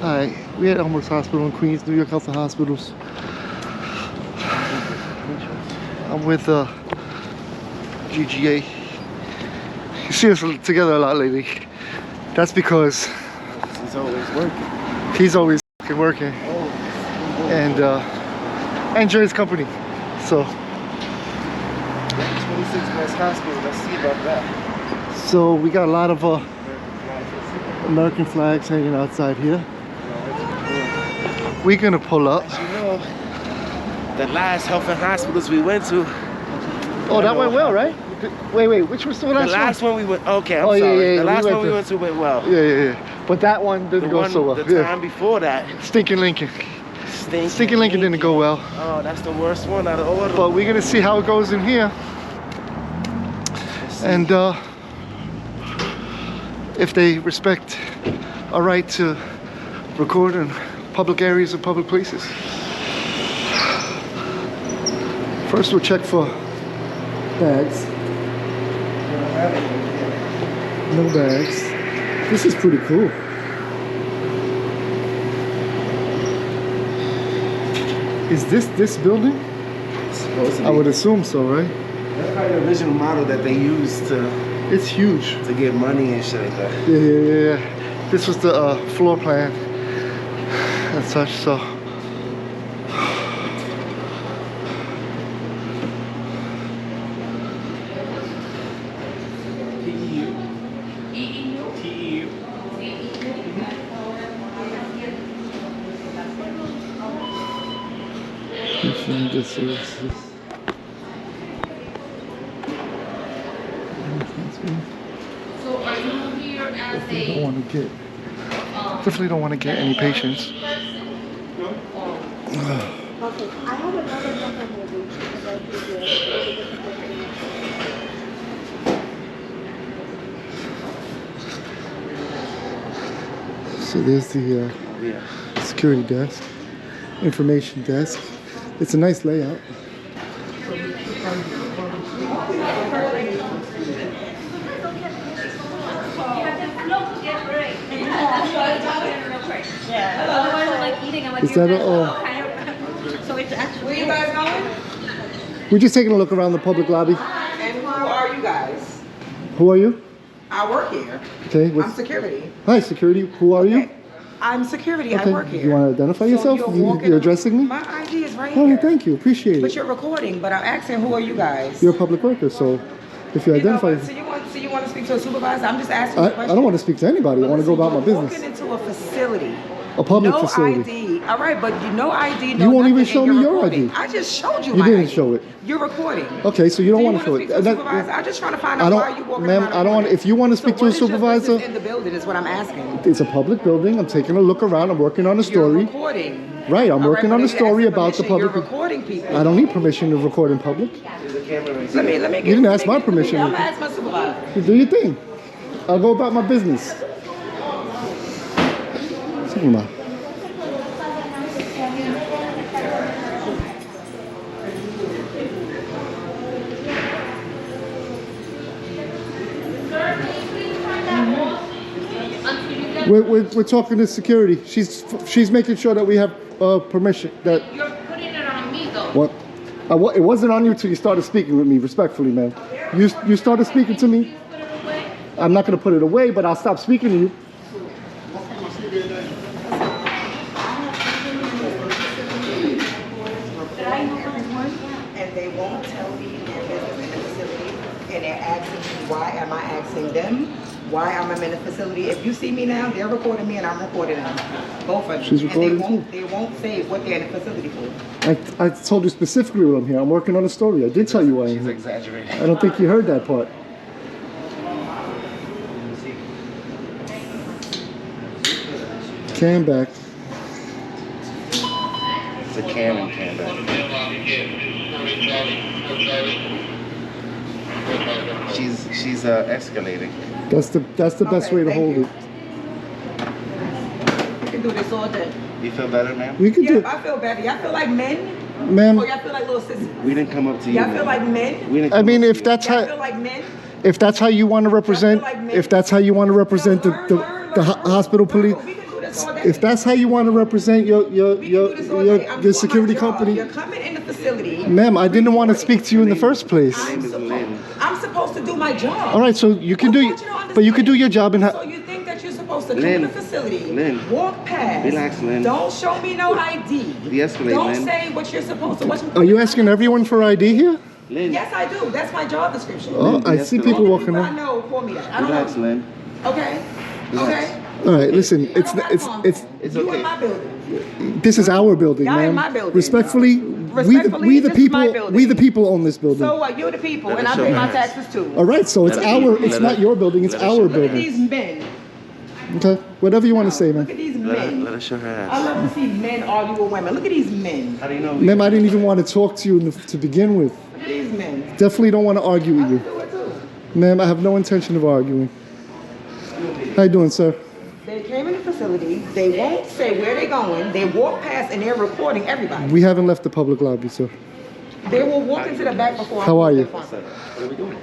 Hi, we're at Elmhurst Hospital in Queens, New York Health and Hospitals. I'm with GGA. You see us together a lot lately. That's because he's always working. He's always working. And enjoy his company. So 26 West Hospital, let's see about that. So we got a lot of American flags hanging outside here. We're gonna pull up. As you know, the last health and hospitals we went to. Oh, that went well, right? Wait, which was the last one? The last one we went, okay, I'm sorry. the last one we went to went well. Yeah. But that one didn't go so well. The time before that. Stinking Lincoln didn't go well. Oh, that's the worst one out of order. But we're gonna see how it goes in here. And if they respect our right to record in public areas and public places. First we'll check for bags. No bags. This is pretty cool. Is this building? Supposed to be. I would assume so, right? That's probably the original model that they used to. It's huge. To get money and shit like that. Yeah. This was the floor plan and such, so. Services. So are you here as Definitely don't want to get any patients. Okay, I have another number So there's the security desk, information desk. It's a nice layout. Is that So it's actually. Where you guys going? We're just taking a look around the public lobby. And who are you guys? Who are you? I work here. Okay. I'm security. Hi, security. Who are you? I'm security. Okay. I work here. You want to identify yourself? You're addressing me? My ID is right Oh, here. thank you. Appreciate But it. you're recording. But I'm asking, who are you guys? You're a public worker, so if you identify. So you want to speak to a supervisor? I'm just asking you a question. I don't want to speak to anybody. I want to go about my business. Walking into a facility. A public no facility. ID. All right, but no ID. No You won't even nothing, show and me you're your recording. ID. I just showed you. You my didn't ID. show it. You're recording. Okay, so you don't want to show speak it. to a supervisor? I'm just trying to find out why you walking ma'am, around. I don't want. If you want to speak to a What is your supervisor, business in the building is what I'm asking. it's a public building. I'm taking a look around. I'm working on a You're story. recording. Right, I'm working on a story about the public. You're recording people. I don't need permission to record in public. Let me You didn't ask my permission. I'm gonna ask my supervisor. You do your thing. I'll go about my business. Sigma. We're talking to security. She's making sure that we have permission. That You're putting it on me though. what? It wasn't on you till you started speaking with me, respectfully, man. You started speaking to me. Put it away. I'm not gonna put it away, but I'll stop speaking to you. And they won't tell me their business in the facility, and they're asking me why am I asking them why I'm in the facility. If you see me now, they're recording me and I'm recording them. Both of them. She's recording and they won't say what they're in the facility for. I told you specifically what I'm here. I'm working on a story. I did tell you why I'm She's here. exaggerating. I don't think you heard that part. Cam back. It's a Canon camera. She's escalating. That's the best way to thank hold you. it. We can do this all day. You feel better, ma'am? We can do Yeah, I feel better. Y'all feel like men? Ma'am, Or y'all feel like little sisters? We didn't come up to you. Y'all ma'am. feel like men? We didn't I come mean, up if to that's Y'all feel how like men? if that's how you want to represent, like me? if that's how you want to represent the Learn hospital police, We can do this all day. If that's how you want to represent your We can do this all day. I'm doing your my security job. company, You're coming in the facility. ma'am, I didn't want to speak to you in the first place. I'm supposed to do my job. All right, so you can do, but you can do your job and So you think that you're supposed to come Lynn. in the facility, Lynn. walk past, Relax, Lynn. don't show me no ID, De-escalate, don't Lynn. say what you're supposed to. Are you asking everyone for ID here? Lynn, Yes, I do. That's my job description. Oh, I see people All the walking people I in. know call me that. I don't relax, know. Lynn. Okay. Okay. All right, listen, I don't gotta calm it's down. It's You okay. in my building. this is our building, Y'all in ma'am. my building. Respectfully, Respectfully, we the this is my people, building. we the people own this building. So what? You're the people, Let and us I show pay her my hands. taxes too. All right, so it's Let our, us- it's let not us- your building, it's let us our show her Look at building. these men. Okay, whatever you want to say, Look at man. these Let men. her show her I ass. love to see men argue with women. Look at these men. How do you know? Ma'am, I didn't even want to talk to you to begin with. Look at these men. Definitely don't want to argue with you. Do it too. Ma'am, I have no intention of arguing. How you doing, sir? They came in the facility. They won't say where they're going. They walk past and they're recording everybody. We haven't left the public lobby, sir. They will walk into the back before. How are you? What are we doing?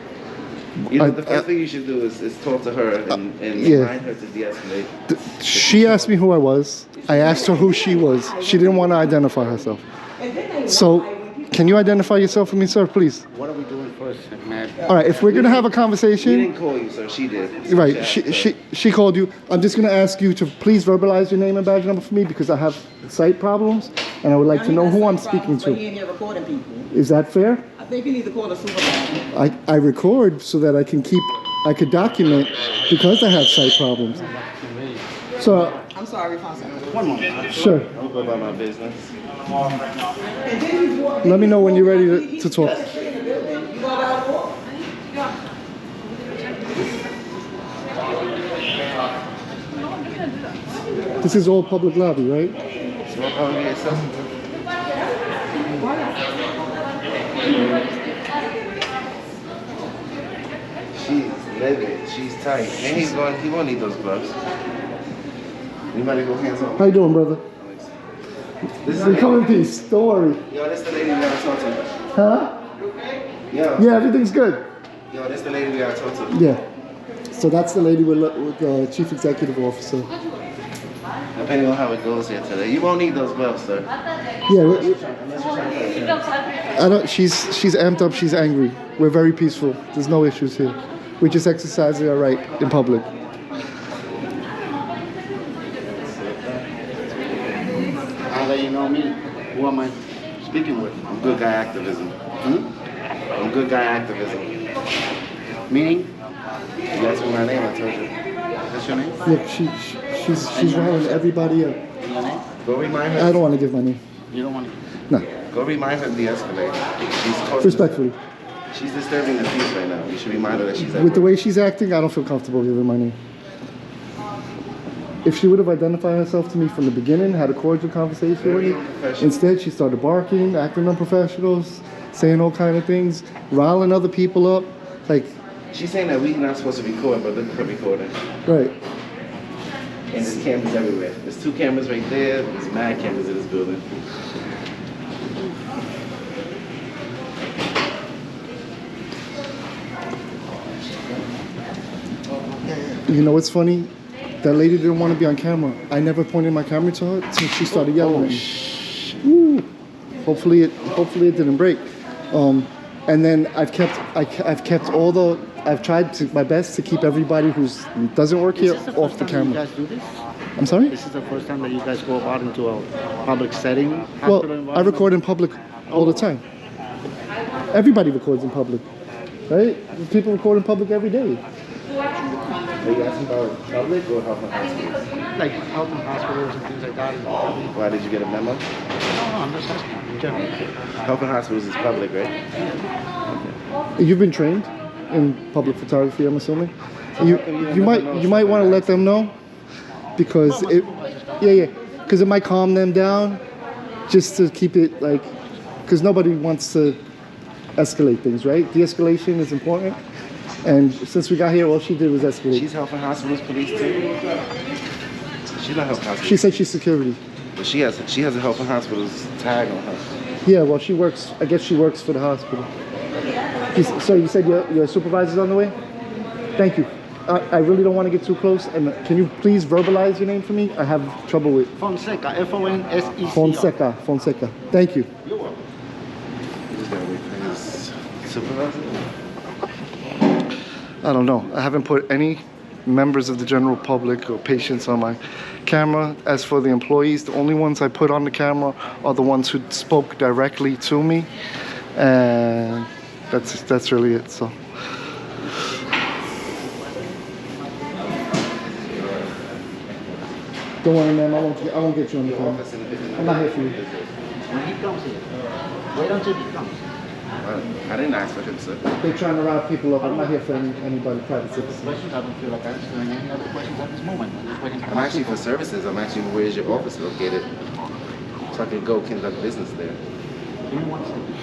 You know, the first thing you should do is talk to her and yeah. remind her to de-escalate. She asked me who I was. I asked her who she was. She didn't want to identify herself. And then they So, lie when people- can you identify yourself for me, sir, please? What are we doing first, man? All right, if we're going to have a We conversation, didn't call you, sir. She did. right, asked she, her. she called you. I'm just going to ask you to please verbalize your name and badge number for me because I have sight problems and I would like Now to he know got who some I'm speaking problems, but he to. in here recording people. Is that fair? I think you need to call the supervisor. I record so that I could document because I have sight problems. So, I'm sorry, Fonso. One moment. sure. I'll go about my business. And then he's walking. Let me know when you're ready to He's talk. just in the building. You go down the walk. This is all public lobby, right? So what probably is something. She's livid. She's tight. And he won't need those gloves. You might go hands on. How you doing, brother? This is We come in peace. Don't worry. Yo, this the lady we gotta talk to. Huh? Yo, Yeah, everything's good. yo, this the lady we gotta talk to. Yeah. So that's the lady with the chief executive officer. Depending on how it goes here today. You won't need those gloves, sir. Yeah. I don't. She's amped up. She's angry. We're very peaceful. There's no issues here. We just exercising our right in public. Now that you know me, who am I speaking with? I'm good guy activism. I'm good guy activism. Meaning? You asked me my name, I told you. What's your name? Look, she's riling everybody up. Your name? Go remind her. I don't want to give my name. You don't want to. No. Go remind her to de-escalate. She's causing- Respectfully. She's disturbing the peace right now. You should remind her that she's at With the work. way she's acting, I don't feel comfortable giving my name. If she would have identified herself to me from the beginning, had a cordial conversation with me, instead she started barking, acting unprofessional, saying all kind of things, riling other people up. Like, She's saying that we're not supposed to record, but look at her recording. right. And there's cameras everywhere. There's 2 cameras right there. There's mad cameras in this building. You know what's funny? That lady didn't want to be on camera. I never pointed my camera to her until she started yelling at me. Ooh. Hopefully it didn't break. And then I've tried my best to keep everybody who doesn't work here Is this off the first time camera. You guys do this? I'm sorry? This is the first time that you guys go out into a public setting? Well, hospital I environment? record in public all the time. Everybody records in public, right? People record in public every day. Are you asking about public or health and hospitals? Like health and hospitals and things like that. Why did you get a memo? No, I'm just asking. In general. Health and hospitals is public, right? You've been trained in public photography, I'm assuming. You might want to let them know because because it might calm them down, just to keep it like, because nobody wants to escalate things, right? De-escalation is important, and since we got here, all she did was escalate. She's health and hospitals police too. She's not health and hospitals. She said she's security. But she has a health and hospitals tag on her. Yeah, well, she works. I guess she works for the hospital. So you said your supervisor's on the way? Thank you. I really don't want to get too close. And can you please verbalize your name for me? I have trouble with Fonseca, F-O-N-S-E-C-A. Fonseca. Fonseca. Thank you. You're welcome. You just gotta wait for his supervisor. I don't know. I haven't put any members of the general public or patients on my camera. As for the employees, the only ones I put on the camera are the ones who spoke directly to me, and that's really it. So. Don't worry, ma'am. I won't get you on the phone. I'm not here for you. When he comes here, wait until he comes. I didn't ask for him, sir. They're trying to round people up. I'm not here for anybody, private citizens. Questions? I don't feel like answering any other questions at this moment. I'm just waiting for I'm my actually for supervisor. services. I'm actually where's your office located, so I can go conduct business there. Give me 1 second.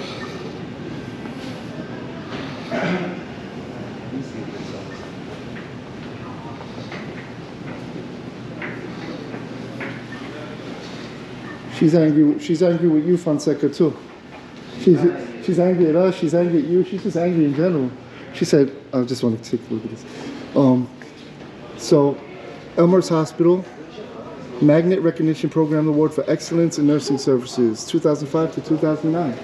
She's angry with you, Fonseca, too. She's angry at us. She's angry at you. She's just angry in general. She said, I just want to take a look at this. So, Elmhurst Hospital, Magnet Recognition Program Award for Excellence in Nursing Services, 2005 to 2009.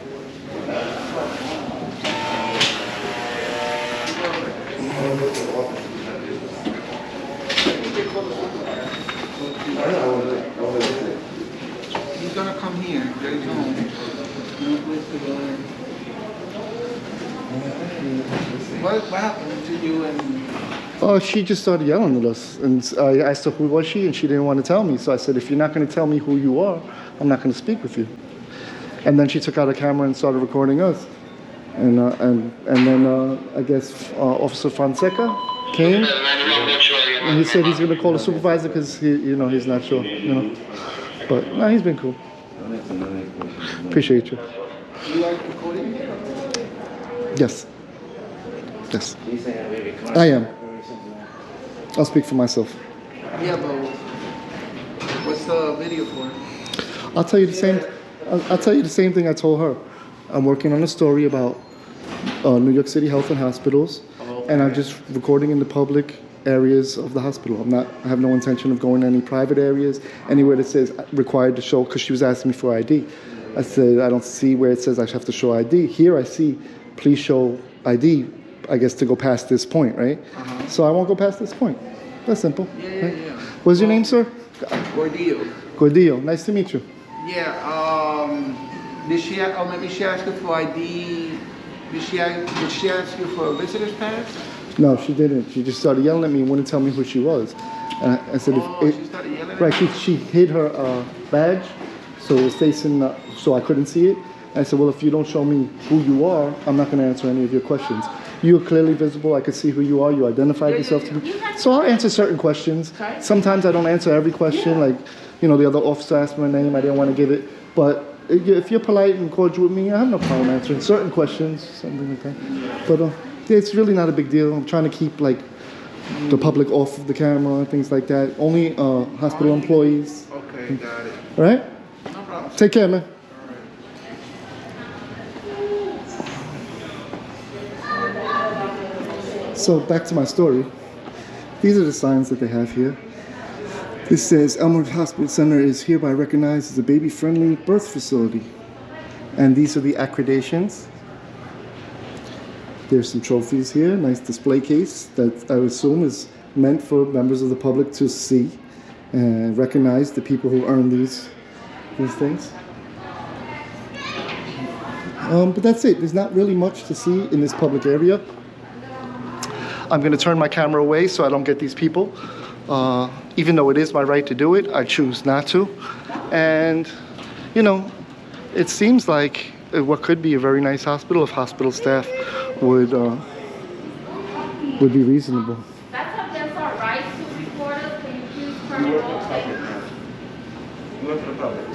He's gonna come here. There's home. No place to go. What happened to you and Oh, she just started yelling at us, and I asked her who was she, and she didn't want to tell me. So I said, if you're not going to tell me who you are, I'm not going to speak with you. And then she took out a camera and started recording us. And then I guess Officer Fonseca came, and he said he's going to call the supervisor because he's not sure, But no, he's been cool. Appreciate you. you like recording? Yes. Yes. I am. I'll speak for myself. Yeah, but what's the video for? I'll tell you the same. I'll tell you the same thing I told her. I'm working on a story about New York City Health and Hospitals, and I'm just recording in the public areas of the hospital. I have no intention of going to any private areas, anywhere that says required to show. Because she was asking me for ID. I said I don't see where it says I have to show ID. Here I see, please show ID. I guess to go past this point, right? So I won't go past this point. That's simple. Yeah. What's your name, sir? Gordillo. Gordillo. Nice to meet you. Yeah, did she, maybe she asked you for ID, did she ask you for a visitor's pass? No, she didn't. She just started yelling at me and wouldn't tell me who she was. And I said, She started yelling at right, you? she hid her badge, so it was facing, so I couldn't see it. And I said, well, if you don't show me who you are, I'm not going to answer any of your questions. You're clearly visible. I could see who you are. You identified yourself to me. So I'll answer certain questions. Sometimes I don't answer every question. Like, the other officer asked my name. I didn't want to give it. But if you're polite and cordial with me, I have no problem answering certain questions, something like that. But it's really not a big deal. I'm trying to keep, the public off of the camera and things like that. Only hospital employees. Okay, got it. All right? No problem. Take care, man. So back to my story. These are the signs that they have here. This says Elmhurst Hospital Center is hereby recognized as a baby-friendly birth facility. And these are the accreditations. There's some trophies here, nice display case that I assume is meant for members of the public to see and recognize the people who earn these things. But that's it. There's not really much to see in this public area. I'm going to turn my camera away so I don't get these people. Even though it is my right to do it, I choose not to. And, it seems like what could be a very nice hospital if hospital staff would be reasonable. That's against our right to record us. Can you please turn it off? You work for the public.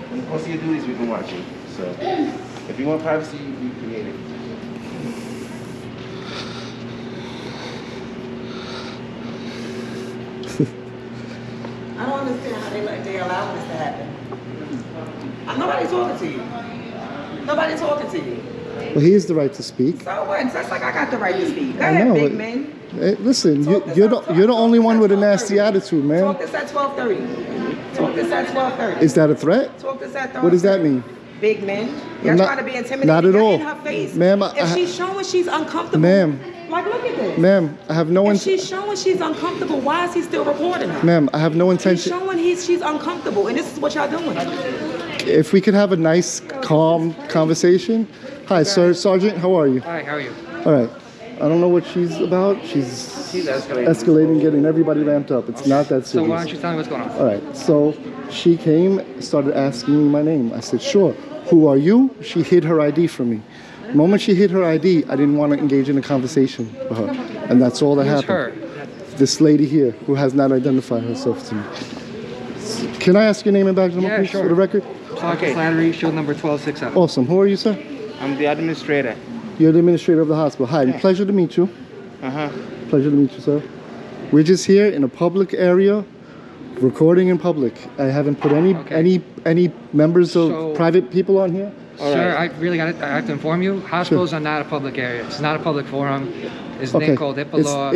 When you post your duties, we can watch you. So, if you want privacy, you create it. I don't understand how they allow this to happen. Nobody's talking to you. Nobody's talking to you. Well, he has the right to speak. So what? That's like I got the right to speak. Go I ahead, know, big but- man. Hey, listen, Talk this you're out, the only one with a nasty 12:30. attitude, man. Talk this at 12:30. Talk this at 12:30. Is that a threat? Talk this at 12:30. What does that mean? Big men. You're Not- trying to be intimidating. not at You're all. in her face. Ma'am, if she's showing she's uncomfortable. Ma'am. Like, look at this. Ma'am, I have no If she's showing she's uncomfortable, why is he still recording her? Ma'am, I have no He's intention. showing she's uncomfortable, and this is what y'all doing. If we could have a nice, calm conversation. Hi, sir, Sergeant. How are you? Hi, how are you? All right. I don't know what she's about. She's escalating, getting everybody ramped up. It's not that So serious. why don't you tell me what's going on? All right. So she came, started asking me my name. I said, sure. Who are you? She hid her ID from me. The moment she hid her ID, I didn't want to engage in a conversation with her. And that's all that Who's happened. her? This lady here who has not identified herself to me. Can I ask your name and badge number, Yeah, please, sure. for the record? Sergeant Flannery, shield number 1267. Awesome. Who are you, sir? I'm the administrator. You're the administrator of the hospital. Hi, pleasure to meet you. Pleasure to meet you, sir. We're just here in a public area, recording in public. I haven't put any members of So- private people on here. Sir, I have to inform you, hospitals are not a public area. It's not a public forum. There's a thing called HIPAA law.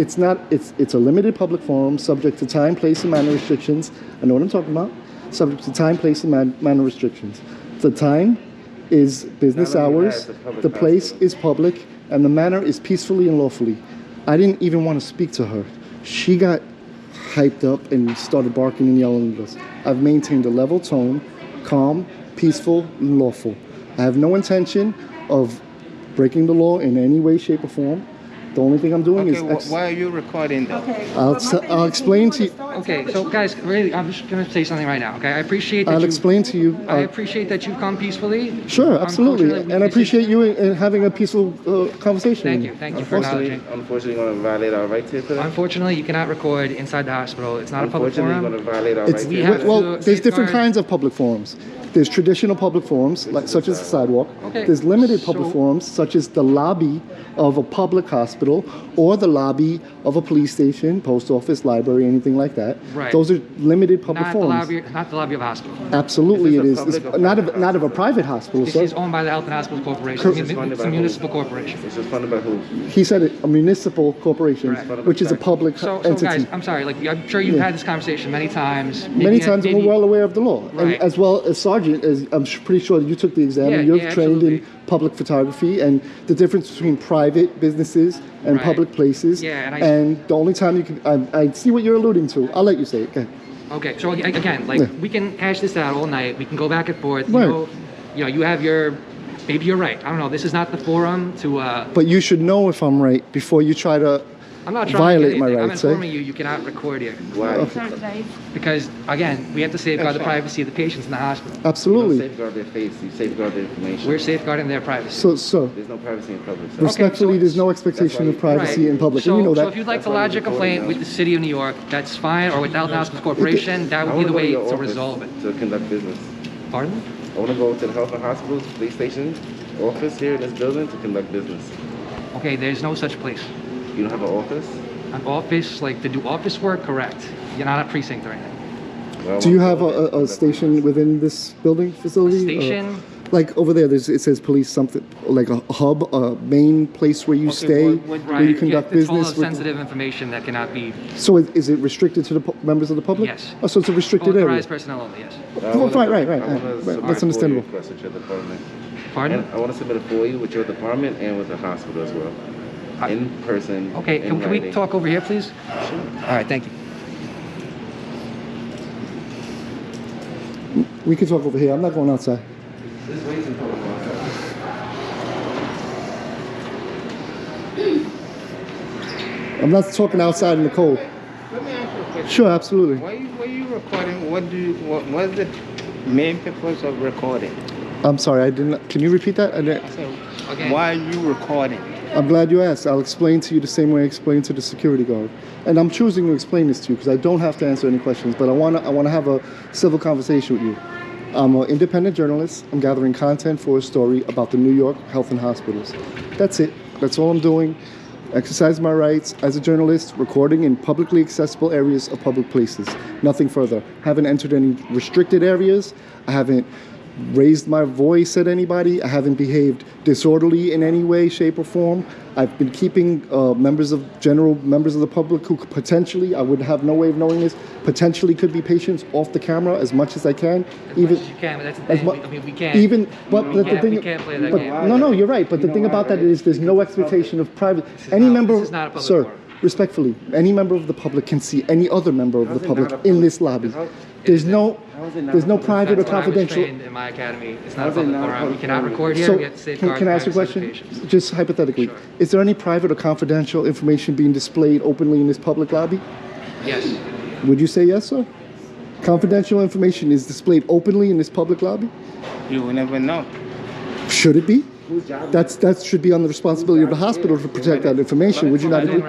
It's a limited public forum subject to time, place, and manner restrictions. I know what I'm talking about. Subject to time, place, and manner restrictions. The time is business Not only that, hours. it's a public The place hospital. is public, and the manner is peacefully and lawfully. I didn't even want to speak to her. She got hyped up and started barking and yelling at us. I've maintained a level tone, calm, peaceful, and lawful. I have no intention of breaking the law in any way, shape, or form. The only thing I'm doing Okay, is... why are you recording though? Okay. I'll explain to you. Okay, so guys, really, I'm just gonna say something right now. Okay, I appreciate that I'll explain to you. I appreciate that you come peacefully. Sure, absolutely. Unfortunately, And I this is- appreciate you in having a peaceful conversation. Thank you for Unfortunately, acknowledging. unfortunately, you're going to violate our rights here today. Unfortunately, you cannot record inside the hospital. It's not a public Unfortunately, you're forum. going to violate our It's, rights We here have today. well, to there's different safeguard- kinds of public forums. There's traditional public forums, like such as the sidewalk. Okay, There's limited public so- forums, such as the lobby of a public hospital or the lobby of a police station, post office, library, anything like that. Right. Those are limited public Not the forums. lobby of a hospital. Absolutely, Is it this is. a It's public or not of a private hospital, This sir. is owned by the Health and Hospitals Corporation. Correct. It's Funded a by who? municipal corporation. This is funded by who? He said it, a municipal corporation, Right. which is a public So entity. guys, I'm sorry. Like I'm sure you've Yeah. had this conversation many times. Many times maybe- we're well aware of the law, and Right. as well as Sergeant, as I'm pretty sure you took the exam Yeah, and you're yeah, trained in absolutely. public photography and the difference between private businesses and Right. public places. Yeah, and and the only time you can, I see what you're alluding to. I'll let you say it. Okay. Okay, so again, like Yeah. we can hash this out all night. We can go back and forth. Right. You know, you have your. Maybe you're right. I don't know. This is not the forum to. But you should know if I'm right before you try to I'm not trying violate to do my anything. rights. I'm informing you. You cannot record here Why? because again, we have to safeguard the privacy of the patients in the hospital. You don't Absolutely. safeguard their face, you safeguard their information. We're safeguarding their privacy. So There's no privacy in public. So respectfully, so- there's no expectation of privacy Right. in public, So, and you know so that. if you'd like to That's why lodge a you're recording complaint now. with the city of New York, that's fine, or with the Health and Hospitals Corporation, that I would be wanna the go to way your to office resolve it. to conduct business. Pardon? I want to go to the Health and Hospitals police station office here in this building to conduct business. Okay, there's no such place. You don't have an office? An office, like to do office work, correct. You're not a precinct or anything. Well, I Do you wanna have go to a conduct station business. within this building facility? Station? Like over there, it says police something, like a hub, a main place where you stay, where you conduct it's full business. of with- sensitive information that cannot be So is it restricted to the members of the public? Yes. Oh, so it's a restricted area. authorized personnel only, yes. I wanna- Right. I wanna Right. submit That's a understandable. FOIA request with your department. Pardon? And I want to submit a FOIA with your department and with the hospital as well. In person. Okay, in can we writing. talk over here, please? All right, thank you. We can talk over here. I'm not going outside. This way to public outside. I'm not talking outside in the cold. Let me ask you a question. Sure, absolutely. Why you recording? What's the main purpose of recording? I'm sorry, I didn't. Can you repeat that? Again. Why are you recording? I'm glad you asked. I'll explain to you the same way I explained to the security guard. And I'm choosing to explain this to you because I don't have to answer any questions, but I want to have a civil conversation with you. I'm an independent journalist. I'm gathering content for a story about the New York Health and Hospitals. That's it. That's all I'm doing. Exercise my rights as a journalist, recording in publicly accessible areas of public places. Nothing further. Haven't entered any restricted areas. I haven't raised my voice at anybody. I haven't behaved disorderly in any way, shape, or form. I've been keeping members of the public who could potentially, I would have no way of knowing this, potentially could be patients off the camera as much as I can. As much as you can, but that's the thing. I mean, we can't. We can't play that game. No, you're right. But the thing about that is there's no expectation of private. This is not a public sir, forum. respectfully, any member of the public can see any other member of the public in this lobby. There's no private or That's when I was confidential. trained in my academy. It's not a public forum. We cannot record here. So, We have to safeguard can I ask a privacy question? of patients. Just hypothetically, Sure. is there any private or confidential information being displayed openly in this public lobby? Yes. Would you say yes, sir? Confidential information is displayed openly in this public lobby? You will never know. Should it be? That should be on the responsibility of the hospital to protect that information. Would you not agree?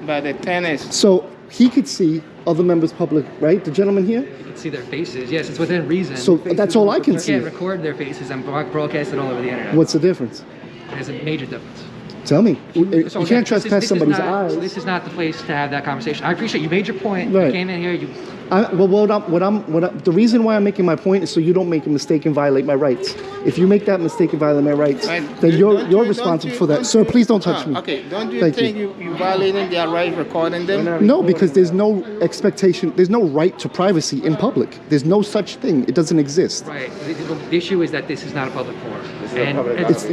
But the tennis. So he could see other members public, right? The gentleman here? You can see their faces. Yes, it's within reason. So that's all I can You see. can't record their faces and broadcast it all over the internet. What's the difference? There's a major difference. Tell me. So You again, can't trespass somebody's eyes. So this is not the place to have that conversation. I appreciate you made your point. Right. You came in here. The reason why I'm making my point is so you don't make a mistake and violate my rights. If you make that mistake and violate my rights, then you're responsible for that. Sir, please don't touch me. Okay, don't you Thank think you violating their right recording them? No, because there's no expectation, there's no right to privacy in public. There's no such thing. It doesn't exist. Right. The issue is that this is not a public forum.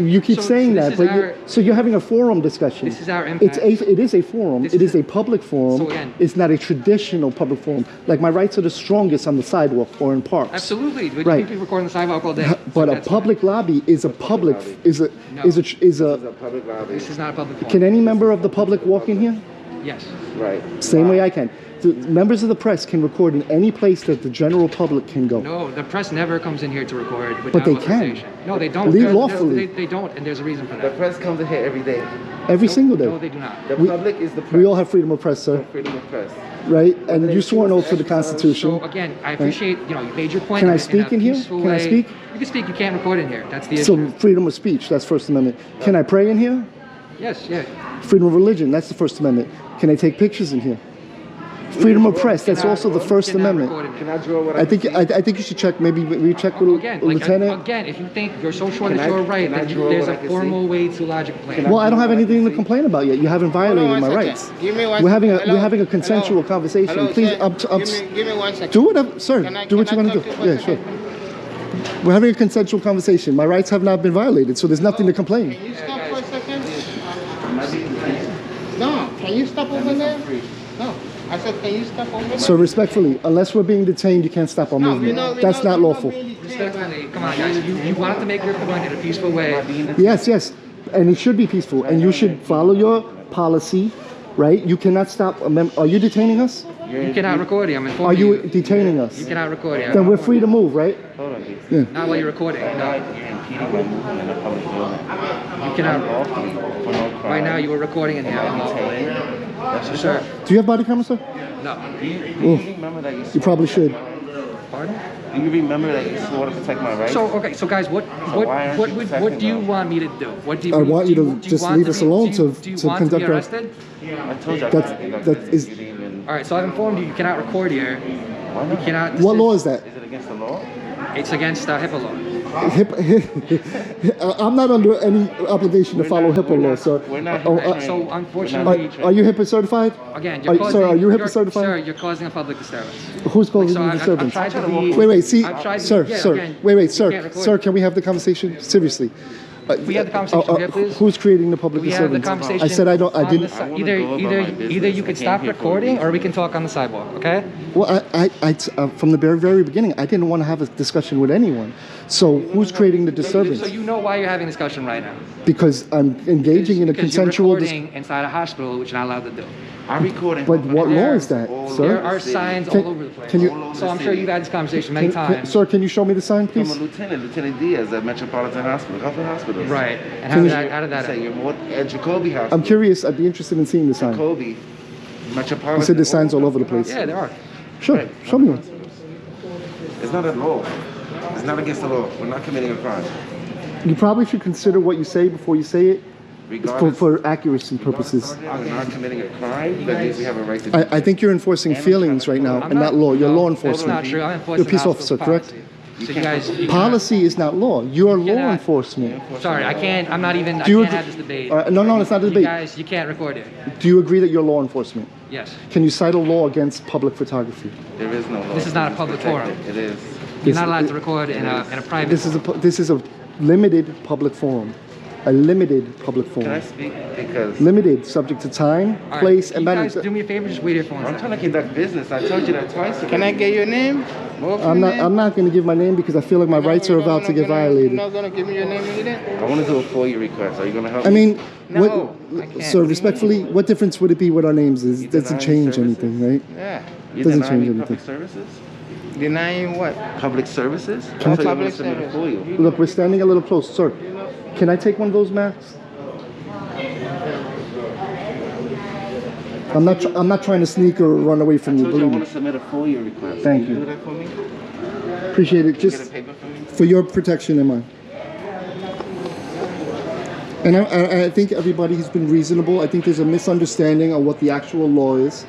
You keep saying this that, is but our- so you're having a forum discussion. This is our impact. It is a forum. This It is is a public forum. So again- It's not a traditional public forum. Like my rights are the strongest on the sidewalk or in parks. Absolutely. But Right. you can record on the sidewalk all day. But a That's public lobby is a public is a No. is a It's a public lobby. This is not a public forum. Can any member of the public walk in here? Yes. Right. Same way I can. The members of the press can record in any place that the general public can go. No, the press never comes in here to record without But they can. authorization. No, they don't. Lawfully. They don't, and there's a reason for The that. press comes in here every day. Every single day. No, they do not. The public is the press. We all have freedom of press, sir. Freedom of press. Right? And you swore an oath to the Constitution. So again, I appreciate, you made your point. Can I in speak a in here? peaceful Can I way. speak? You can speak, you can't record in here. That's the So issue. freedom of speech, that's First Amendment. Can I pray in here? Yes, yeah. Freedom of religion, that's the First Amendment. Can I take pictures in here? Freedom of press, that's also the First Cannot Amendment. record in here. Can I draw what I think you should check. Maybe we check with Again, Lieutenant. again, if you think you're so sure Can that I- you're right, can I then draw there's what a I can formal way to logic plan. Well, I don't have anything to complain about yet. You haven't violated one my second. rights. Give me one We're having a second. we're having a consensual Hello. conversation. Hello, Please, sir. Give me 1 second. do whatever, sir. Can I- Do what you can want I to do. talk to you Yeah, for sure. a second? We're having a consensual conversation. My rights have not been violated, so there's nothing to complain. Can you stop for a second? No, can you stop over there? No. I said, can you stop over there? So respectfully, unless we're being detained, you can't stop our No, movement. we're That's not lawful. Respectfully, come on, guys. You wanted to make your point in a peaceful way. Yes, and it should be peaceful, and you should follow your policy, right? You cannot stop. Are you detaining us? You cannot record here. I'm Are informing you you. detaining us? You cannot record here. Then we're free to move, right? Hold on, please. Not while you're recording. No. You're impeding my movement in a public building. You cannot. Unlawfully, for no crime. Right now, you were recording in here. unlawfully. That's your Sir. Do you have body camera, sir? No. Do you remember that You probably should. Pardon? Do you remember that you swore to protect my rights? So okay, so guys, what why aren't you what protecting do you them? want me to do? What do you? I want you to do just want leave us alone do to you want to conduct be our- arrested? I told you I That's- can't conduct that it. is- You didn't even. All right, so I've informed you. You cannot record here. Why You not? cannot. What law is that? Is it against the law? It's against HIPAA law. I'm not under any obligation to follow HIPAA law, sir. We're not Oh, trained. So unfortunately, Are you HIPAA certified? again, you're causing. Sir, are you HIPAA Sir, certified? you're causing a public disturbance. Who's causing So you I've disturbance? tried to be. Wait, see, I've tried to- sir, yeah, sir, again, wait, you sir, can't record. sir, can we have the conversation? Seriously. We have the conversation here, please. Who's creating the public We have the disturbance? conversation. I said I don't, I on didn't. the si- wanna Either, go about either, my business. either you I could came stop here for a recording, reason. or we can talk on the sidewalk. Okay? Well, from the very beginning, I didn't want to have a discussion with anyone. So who's creating the disturbance? So you know why you're having a discussion right now. Because I'm engaging in a Because consensual you're discussion. recording inside a hospital, which you're not allowed to do. I'm recording. But what law is that, All sir? There are signs Can- all over the place. can you- So I'm sure you've had this conversation many times. Sir, can you show me the sign, I'm a please? Lieutenant Diaz at Metropolitan Hospital, Health and Hospitals. Right. And Can how did that Say happen? you're more at Jacoby Hospital. I'm curious. I'd be interested in seeing the sign. Jacoby, Metropolitan. You said there's signs all over the place. Yeah, there are. Sure, show me one. It's not a law. It's not against the law. We're not committing a crime. You probably should consider what you say before you say it, Regardless, for accuracy purposes. we're not committing a crime. That means we have a right to. I think you're enforcing feelings right now and not law. You're law That's enforcement. not true. I'm You're enforcing a peace the officer, hospital correct? policy. So you guys. You Policy is not law. You're law cannot- enforcement. Sorry, I can't. I'm not even. I Do you can't agree- have this debate. No, it's not a You debate. guys, you can't record it. Do you agree that you're law enforcement? Yes. Can you cite a law against public photography? There is no law. This is not a public Protected. forum. It is. You're not allowed to record in a private. This is a limited public forum. A limited public Can I forum. speak? Because Limited, subject to time, All right, place, and you manner. guys do me a favor, just wait here for one I'm second. trying to conduct business. I told you that twice. Can I get your name? Both your I'm name? not going to give my name because I feel like my rights are about to get violated. You're not gonna give me your name either? I want to do a FOIA request. Are you going to help I me? mean, No, I can't. sir, respectfully, what difference would it be with our names? It doesn't change services? anything, right? Yeah. You doesn't deny change me anything. public services? Denying what? Public services? Can I I thought you public wanted to submit a service? FOIA. Look, we're standing a little close. Sir, can I take one of those masks? I'm not trying to sneak or run away from I you, told you I believe want me. to submit a FOIA request. Thank Can you. do that for me? Appreciate it. Get a Just paper for me? for your protection and mine. And I think everybody has been reasonable. I think there's a misunderstanding of what the actual law is.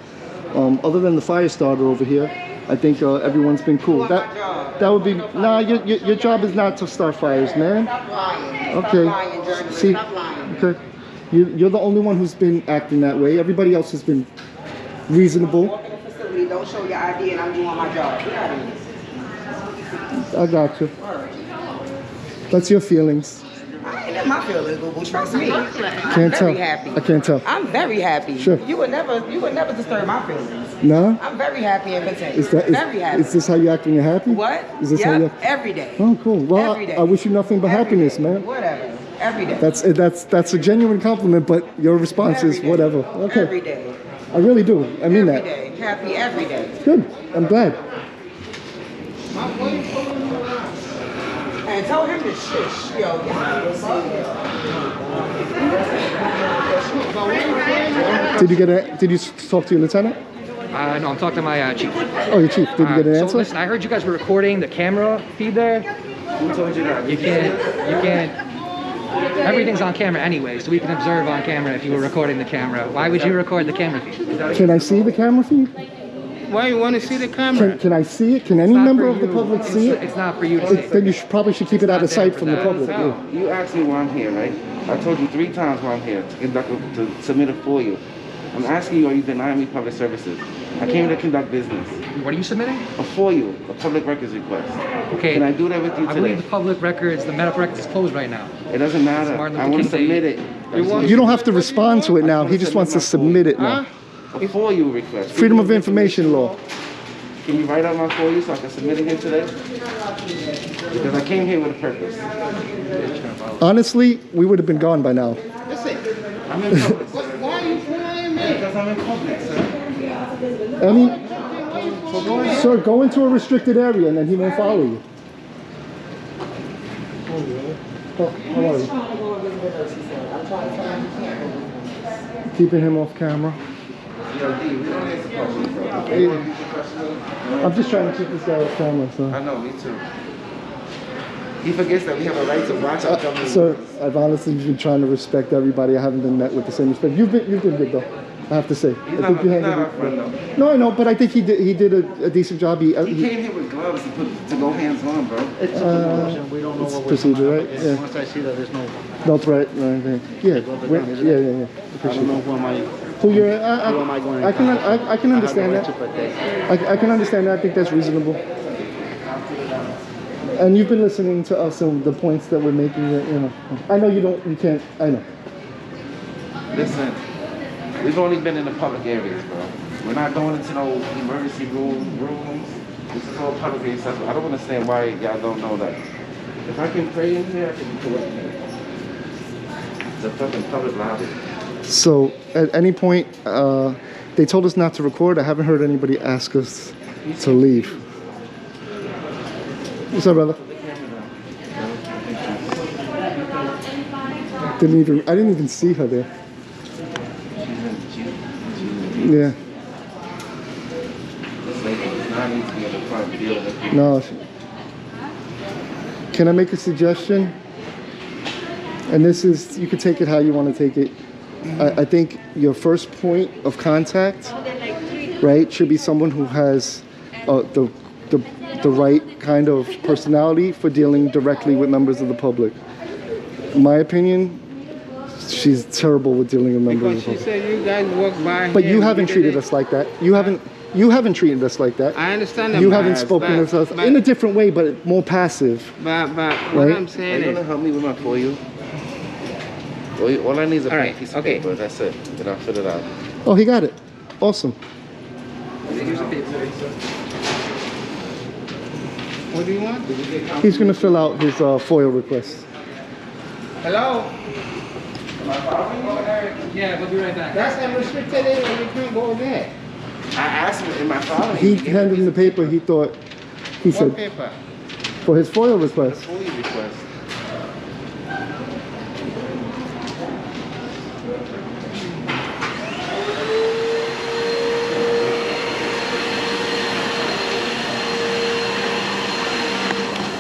Other than the fire starter over here, I think everyone's been cool. That would be nah. Your job is not to start fires, man. Stop lying. Okay. Stop lying, journalist. See. Stop lying. Okay. You're the only one who's been acting that way. Everybody else has been reasonable. Walk in the facility, don't show your ID, and I'm doing my job. Get out of here. I got you. That's your feelings. I ain't in my feelings, boo boo. Trust me. I'm Can't very tell. happy. I can't tell. I'm very happy. Sure. You would never disturb my feelings. No? I'm very happy and content. Is that very happy. is this how you act when you're happy? What? Is this how you Yep. act? Every day. Oh, cool. Well, Every day. I wish you nothing but Every happiness, day. man. Whatever. Every day. That's a genuine compliment, but your response Every is day. whatever. Okay. Every day. I really do. I mean Every that. day. Happy every day. Good. I'm glad. And tell him to shush, yo. Did you talk to your lieutenant? No, I'm talking to my chief. Oh, your chief. Did you get an So answer? listen, I heard you guys were recording the camera feed there. Who told you that? You can't. Everything's on camera anyway, so we can observe on camera if you were recording the camera. Why would you record the camera feed? Can I see the camera feed? Why you want to see the camera? Can I see it? Can any It's not member for of the you. public see it? It's not for you to see. Then you probably should keep it out of not there sight for from the that. public. No, Yeah. you asked me why I'm here, right? I told you 3 times why I'm here to conduct to submit a FOIA. I'm asking you, are you denying me public services? I came to conduct business. What are you submitting? A FOIA, a public records request. Okay. Can I do that with you I believe today? the public records, the medical records is closed right now. It doesn't matter. Martin Luther I want to King Day. submit it. You don't have to respond to it now. He just wants to submit it now. A FOIA request. Freedom of information law. Can you write out my FOIA so I can submit it here today? Because I came here with a purpose. Honestly, we would have been gone by now. Listen, I'm in public. why are you fooling me? Because I'm in public, sir. Sir, go into a restricted area and then he won't follow you. Oh, how are you? Keeping him off camera. Yo, D, we don't answer questions, bro. You want to be professional? I'm just trying to keep this guy off camera, so. I know, me too. He forgets that we have a right to watch our government. Sir, I've honestly been trying to respect everybody. I haven't been met with the same respect. You've been good though. I have to say. He's I not, think you he's not handled our friend, though. it. No, I know, but I think he did a decent job. He came here with gloves to go hands on, bro. It's a promotion. We don't know it's what we're procedure, coming right? up against. Yeah. Once I see that there's no, No threat or anything. Yeah, Go to the we're- ground, isn't yeah. it? I I appreciate don't know it. who am I. Who you're? Who am I going to I can encounter? I can understand I have that. the right to protect. I can understand that. I think that's reasonable. And you've been listening to us and the points that we're making. You know, I know you can't. I know. Listen, we've only been in the public areas, bro. We're not going into no emergency rooms. This is all public areas. I don't understand why y'all don't know that. If I can pray in here, I can be correct here. It's a fucking public lobby. So at any point, they told us not to record. I haven't heard anybody ask us to leave. What's up, brother? I didn't even see her there. Yeah. This lady does not need to be in the front dealing with people. No. Can I make a suggestion? And this is, you can take it how you want to take it. I think your first point of contact, right, should be someone who has the the right kind of personality for dealing directly with members of the public. In my opinion, she's terrible with dealing with members Because of she the public. said you guys walk by But here you and haven't treated didn't- us like that. You haven't treated us like that. I understand that. You haven't but- spoken but- to us but- in a different way, but more passive. But what Right? I'm Are saying you is, gonna help me with my for you? All I need is a All right, blank piece of okay. paper. That's it. Then I'll fill it out. Oh, he got it. Awesome. what do you want? He's gonna fill out his FOIL request. Hello? Yeah, we'll be right back. That's a restricted area. We can't go there. I asked him in my file. He handed him the paper. He thought, he What said, paper? for his FOIL request. FOIA request.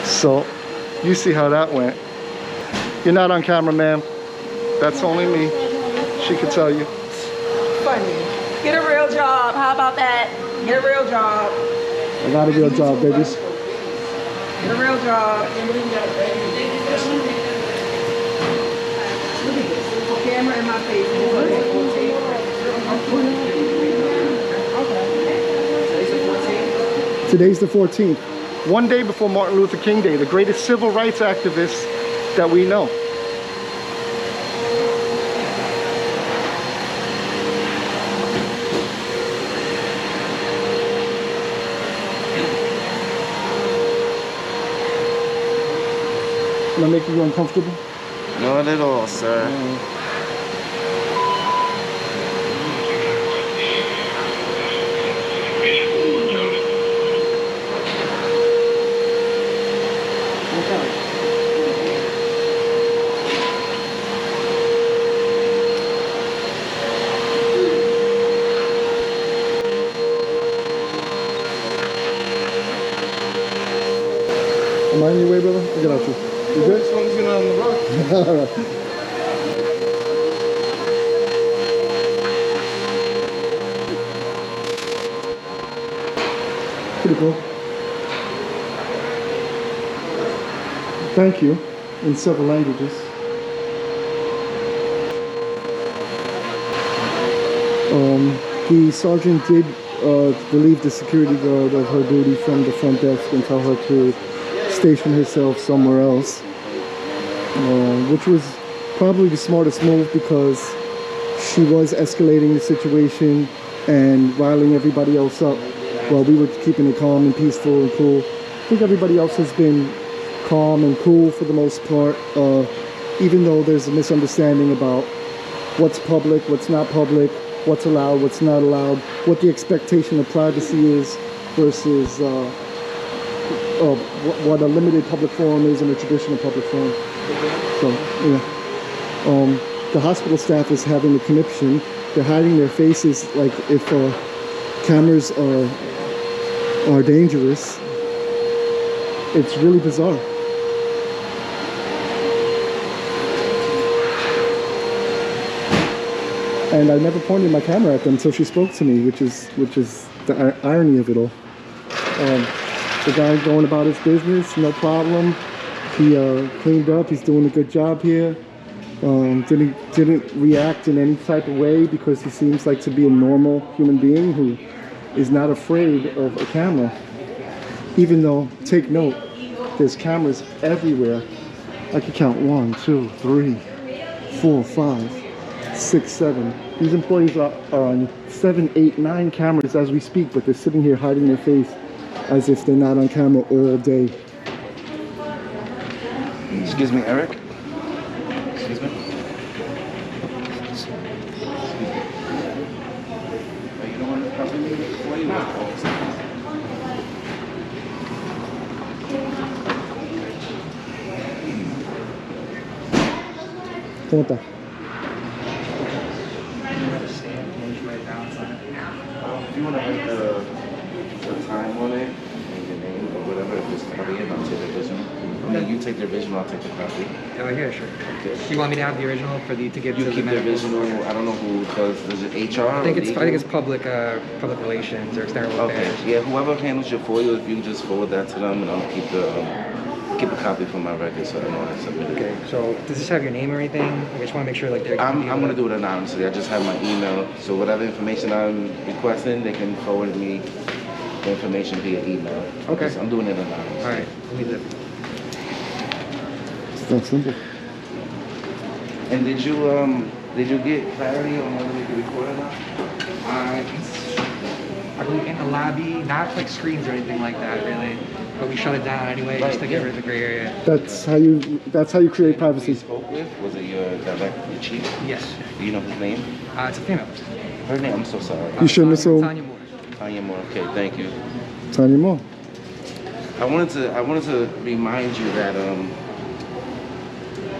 So, you see how that went. You're not on camera, ma'am. That's only me. She could tell you. Funny. Get a real job. How about that? Get a real job. I got a real job, babies. Get a real job. Look at this. Put camera in my face. Today's the 14th. One day before Martin Luther King Day, the greatest civil rights activist that we know. Am I making you uncomfortable? Not at all, sir. Am I in your way, brother? I got you. You good? As long as you're not on the road. All right. Pretty cool. Thank you in several languages. The sergeant did relieve the security guard of her duty from the front desk and tell her to station herself somewhere else, which was probably the smartest move because she was escalating the situation and riling everybody else up while we were keeping it calm and peaceful and cool. I think everybody else has been calm and cool for the most part, even though there's a misunderstanding about what's public, what's not public, what's allowed, what's not allowed, what the expectation of privacy is versus what a limited public forum is and a traditional public forum. So, yeah. The hospital staff is having a conniption. They're hiding their faces like if cameras are dangerous. It's really bizarre. And I never pointed my camera at them until she spoke to me, which is the irony of it all. The guy's going about his business, no problem. He cleaned up. He's doing a good job here. Didn't react in any type of way because he seems like to be a normal human being who is not afraid of a camera. Even though, take note, there's cameras everywhere. I could count 1, 2, 3, 4, 5, 6, 7. These employees are on 7, 8, 9 cameras as we speak, but they're sitting here hiding their face as if they're not on camera all day. Excuse me, Eric. Excuse me. Are you the one that's helping me with the FOIA? ¿Cómo está? If you want to write the time on it and your name or whatever. whatever. If it's copy it, I'll take the original. I mean, you take the original, I'll take the copy. Oh, yeah, sure. Okay. You want me to have the original for the to give You to the keep the medical? original. I don't know who does it HR? I think it's public relations or external Okay. affairs. Yeah, whoever handles your FOIA, if you just forward that to them, and I'll keep a copy for my record so I know I submitted it. Okay. So does this have your name or anything? I just want to make sure like they're. I'm gonna do it anonymously. I just have my email, so whatever information I'm requesting, they can forward me the information via email. Okay. So I'm doing it anonymously. All right. Let me do. It's that simple. And did you get clarity on whether we can record or not? I believe in the lobby, not like screens or anything like that, really. But we shut it down anyway, just to get rid of the gray area. That's how you create Who privacy. you spoke with? Was it your chief? Yes. Do you know his name? It's a female. Her name? I'm so sorry. You shouldn't assume. Tanya Moore. Tanya Moore. Okay, thank you. Tanya Moore. I wanted to remind you that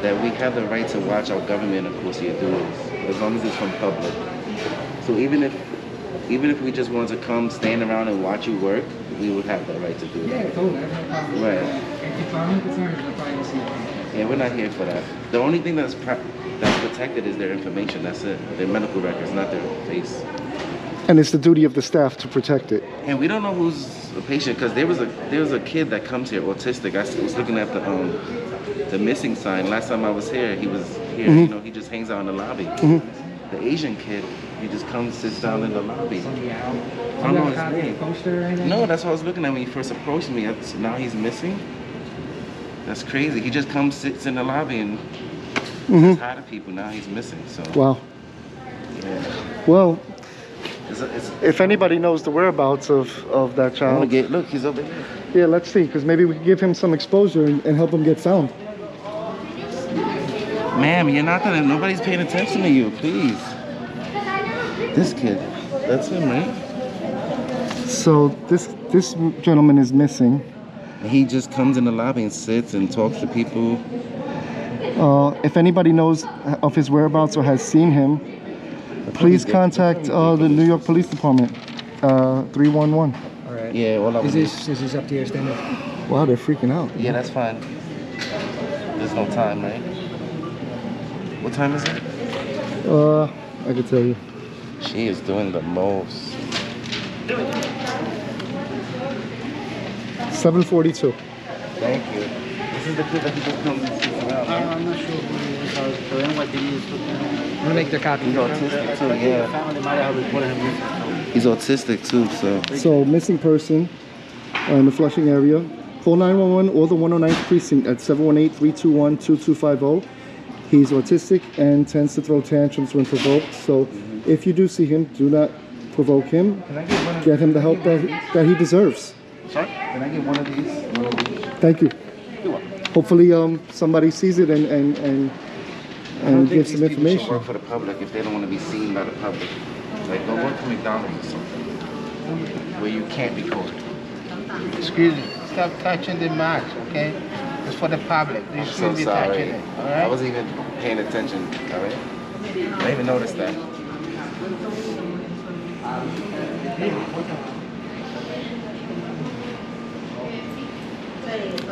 that we have the right to watch our government, of course, your duties, as long as it's from public. So even if we just wanted to come stand around and watch you work, we would have the right to do that. Yeah, totally. I have no problem. Right. If I'm concerned, the privacy. Yeah, we're not here for that. The only thing that's protected is their information. That's it. Their medical records, not their face. And it's the duty of the staff to protect it. And we don't know who's a patient because there was a kid that comes here, autistic. I was looking at the missing sign. Last time I was here, he was here. Mm-hmm. You know, he just hangs out in the lobby. Mm-hmm. The Asian kid, he just comes, sits down in the lobby. Yeah. I don't know his Copy name. a poster or anything? No, that's what I was looking at when he first approached me. Now he's missing. That's crazy. He just comes, sits in the lobby and says hi to people. Now he's missing. So. Wow. Yeah. Well, It's if anybody knows the whereabouts of that I child, want to look, he's over here. yeah, let's see, because maybe we can give him some exposure and help him get found. Ma'am, nobody's paying attention to you, please. This kid, that's him, right? So this gentleman is missing. He just comes in the lobby and sits and talks to people. If anybody knows of his whereabouts or has seen him, please contact the New York Police Department, 311. All right. Yeah, all of Is them. this up to your standard? Wow, they're freaking out. Yeah, that's fine. There's no time, right? What time is it? I can tell you. She is doing the most. 7:42. Thank you. This is the kid that he just comes and sits around. I'm not sure who he is. So NYC is I'm gonna make their copy. He's autistic too, yeah. family might have reported him missing. He's autistic too, so. So missing person in the Flushing area. Call 911 or the 109th precinct at 718-321-2250. He's autistic and tends to throw tantrums when provoked. So if you do see him, do not provoke him. Get him the help that he deserves. Sorry? Can I get one of these? Thank you. Hopefully somebody sees it and gives some Should information. work for the public if they don't want to be seen by the public. Like, go work for McDonald's or something where you can't record. Excuse me, stop touching the mask, okay? It's for the public. You I'm so shouldn't be touching sorry. it, all I right? wasn't even paying attention, all right? I didn't even notice that.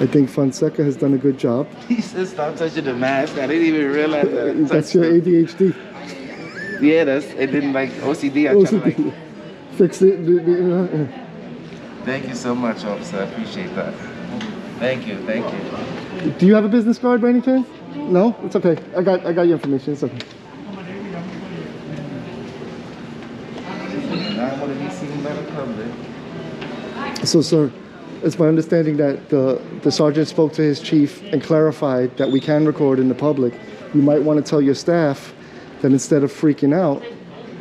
I think Fonseca has done a good job. He said stop touching the mask. I didn't even realize that. That's your ADHD. Yeah, it didn't like OCD. I tried to like. Fix it. Thank you so much, officer. I appreciate that. Thank you. Do you have a business card by any chance? No? It's okay. I got your information. It's okay. Not want to be seen by the public. So, sir, it's my understanding that the sergeant spoke to his chief and clarified that we can record in the public. You might want to tell your staff that instead of freaking out,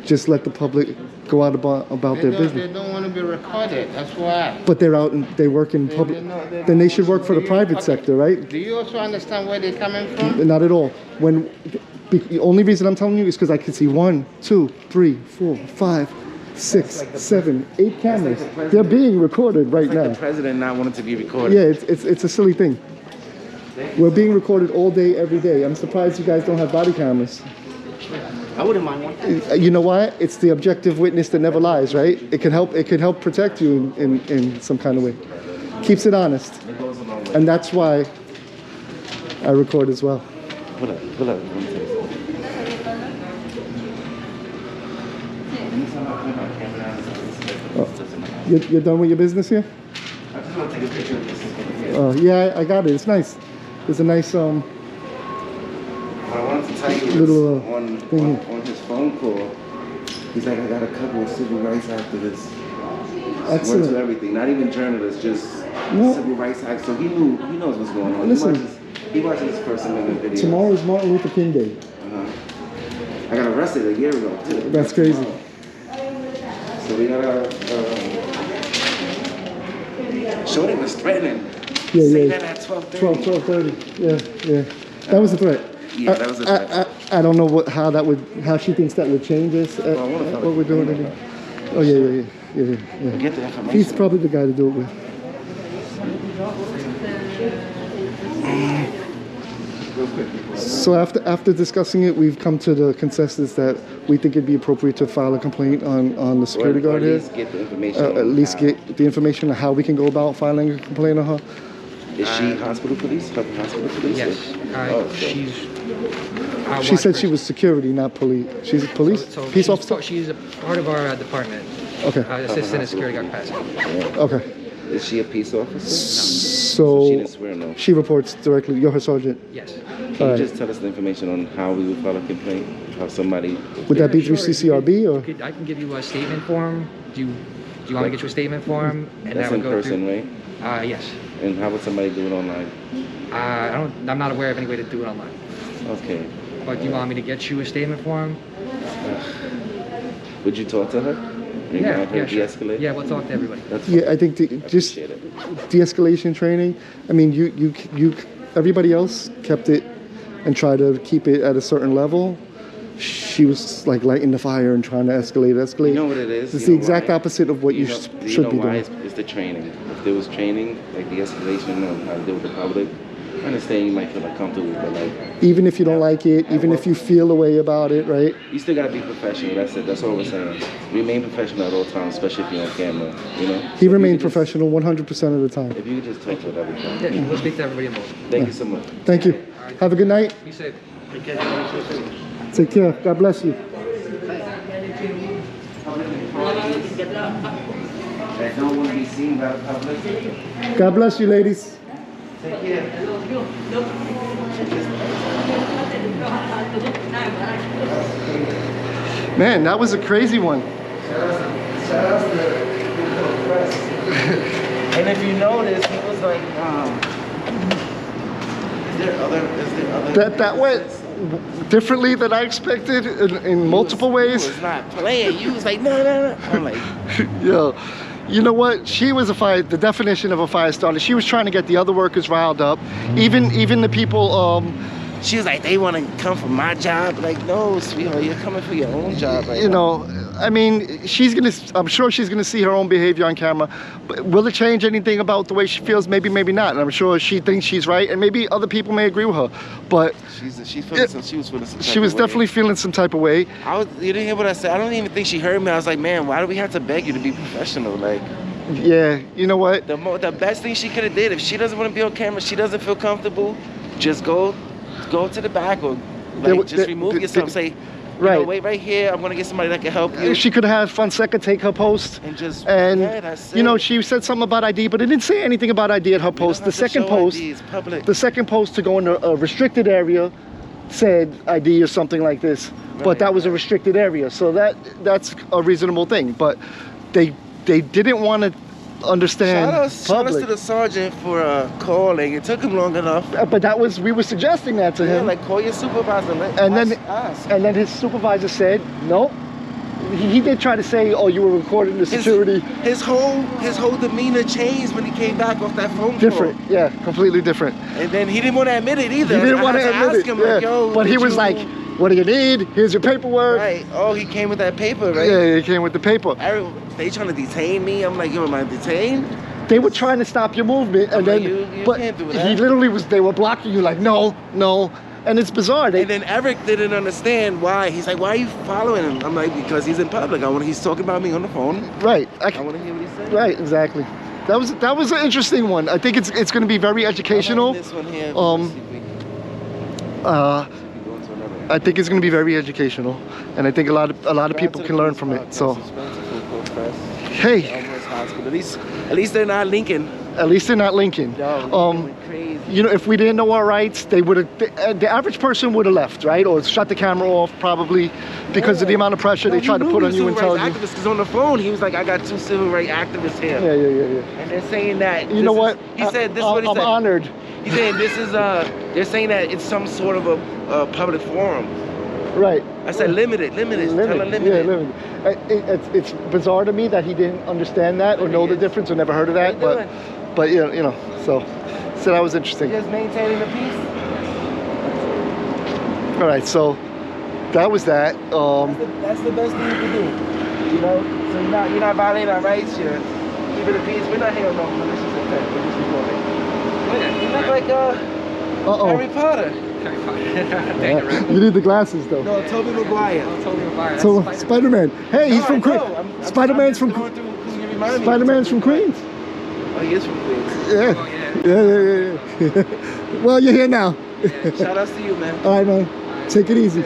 just let the public go out about their business. They don't want to be recorded, that's why. But they're out and they work in public. Then they should work for the private sector, right? Do you also understand where they're coming from? Not at all. The only reason I'm telling you is because I can see 1, 2, 3, 4, 5, 6, 7, 8 cameras. They're being recorded right It's like now. the president not wanting to be recorded. Yeah, it's a silly thing. We're being recorded all day, every day. I'm surprised you guys don't have body cameras. I wouldn't mind one. You know why? It's the objective witness that never lies, right? It can help protect you in some kind of way. Keeps it honest. It goes a long way. And that's why I record as well. Pull up. Let me tell you something. Anytime I put my camera down, it's You're done with your business here? I just want to take a picture of this. Yeah, I got it. It's nice. There's a nice What I wanted to tell you is little on his phone call, he's like, I got a couple of civil rights activists. Went excellent. to everything, not even journalists, just No. civil rights activists. So he knows what's going on. Listen. He watches this person in the video. Tomorrow is Martin Luther King Day. I got arrested a year ago too. That's crazy. So we gotta. Shorty was threatening. Yeah, Say yeah. that at 12:30. 12:30. Yeah. That was a threat. Yeah, that was a threat. I don't know how she thinks that would change us. I wanna know. What we're doing. Oh yeah. Get the information. He's probably the guy to do it with. Real quick. So after discussing it, we've come to the consensus that we think it'd be appropriate to file a complaint on the security Or guard at here. least get the information. At on least how- get the information on how we can go about filing a complaint on her. Is she hospital police? Hospital police? Yes. Okay. She said she was security, not police. She's police? Peace officer? She's a part of our department. Okay. Assistant in security guard capacity. Okay. Is she a peace officer? So She didn't swear no. she reports directly. You're her sergeant. Yes. Can you Alright. just tell us the information on how we would file a complaint? How somebody. Would that be through Sure. CCRB or? I can give you a statement form. Do you want to get you a statement form? And That's that would in go person, through? right? Yes. And how would somebody do it online? I'm not aware of any way to do it online. Okay. But do you want me to get you a statement form? Would you talk to her? Remind her, sure. de-escalate? Yeah, we'll talk to everybody. That's Yeah, I think just appreciate it. de-escalation training. I mean, you everybody else kept it and tried to keep it at a certain level. She was like lighting the fire and trying to escalate. You know what it is? It's You the know exact why? opposite of what you know- should be why? doing. It's the training. If there was training, like de-escalation on how to deal with the public, I understand you might feel uncomfortable, but like, Even if you don't like it, even if you feel a way about it, right? you still gotta be professional. That's it. That's all we're saying. Remain professional at all times, especially if you're on camera. You know. He If you remained could just- professional 100% of the time. If you could just talk to it every time. Yeah, we'll speak to everybody involved. Thank you so much. Thank you. Have a good night. Be safe. Take care. God bless you. That don't want to be seen by the public. God bless you, ladies. Take care. Man, that was a crazy one. Shout out to the press. And if you notice, he was like, is there other? That went differently than I expected in multiple ways. He was not playing. You was like, no. I'm like, Yo, you know what? She was the definition of a fire starter. She was trying to get the other workers riled up. Even the people, she was like, they want to come for my job. Like, no, sweetheart, you're coming for your own job right you now. know, I mean, I'm sure she's gonna see her own behavior on camera. But will it change anything about the way she feels? Maybe, maybe not. And I'm sure she thinks she's right, and maybe other people may agree with her. But She was feeling some she was type of way. definitely feeling some type of way. You didn't hear what I said? I don't even think she heard me. I was like, man, why do we have to beg you to be professional? Like, Yeah, you know what? the best thing she could have did, if she doesn't want to be on camera, she doesn't feel comfortable, just go to the back or like just remove yourself. Say, you know, wait right here. I'm gonna get somebody that can help you. She could have had Fonseca take her post. And just And that's you know, it. she said something about ID, but it didn't say anything about ID at her post. The have to second show post, ID, it's public. the second post to go in a restricted area said ID or something like this. But Right. that was a restricted area, so that's a reasonable thing. But they didn't want to understand Shout outs to public. the sergeant for calling. It took him long enough. But we were suggesting that to Yeah, him. like call your supervisor. And then ask. and then his supervisor said no. He did try to say, "Oh, you were recording the security." His whole demeanor changed when he came back off that phone Different, call. yeah, completely different. And then he didn't want to admit it either. He didn't I want to had admit ask it. him, Yeah. like, yo, But he did was you- like, "What do you need? Here's your paperwork." Right. Oh, he came with that paper, right? Yeah, he came with the paper. They trying to detain me. I'm like, yo, am I detained? They were trying to stop your movement, and I'm then like, you but can't do he that. literally was. They were blocking you, like, no, and it's bizarre. And then Eric didn't understand why. He's like, why are you following him? I'm like, because he's in public. He's talking about me on the phone. Right. I want to hear what he said. Right. Exactly. that was an interesting one. I think it's going to be very educational. This one here. I think it's going to be very educational, and I think a lot of people can learn from it. So, hey, Elmhurst Hospital. At least they're not Lincoln. at least they're not Lincoln. Crazy. You know, if we didn't know our rights, they would have. The average person would have left, right, or shut the camera off probably because of the amount of pressure they try to put on you and tell you. Because on the phone, he was like, "I got 2 civil rights activists here." Yeah. And they're saying that. You know what? He said this is what he I'm said. honored. He's saying this is They're saying that it's some sort of a public forum. Right. I said limited. Tell her limited. Yeah, limited. It's bizarre to me that he didn't understand that or know the difference or never heard of that. But you know, so that was interesting. Just maintaining the peace. All right, so that was that. That's the best thing you can do. You know, so you're not violating our rights. You're keeping the peace. We're not here on no malicious intent. We're just recording. You look like Harry Potter. Yeah. You need the glasses though. No, Tobey Maguire. So Spider-Man. Hey, he's from Queens. Spider-Man's from Spider-Man's from Queens. Oh, he is from Queens. Yeah. Well, you're here now. Shout outs to you, man. All right, man. Take it easy.